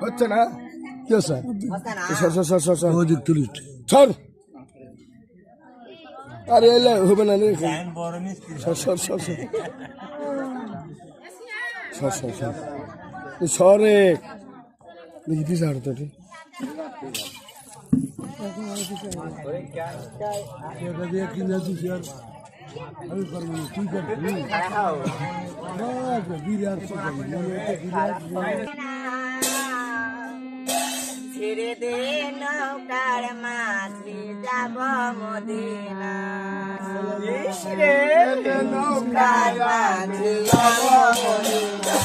হচ্ছে না কি হচ্ছে সর আরে এলে হবে না রে সরে দেখি ছাড় তো আমি পারবো তুই করবি ছেড়ে দে নৌকার মাঝে যাব মদিনা নৌকার মাঝে যাব Medina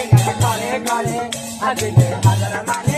Gale, gale, gale, gale, gale,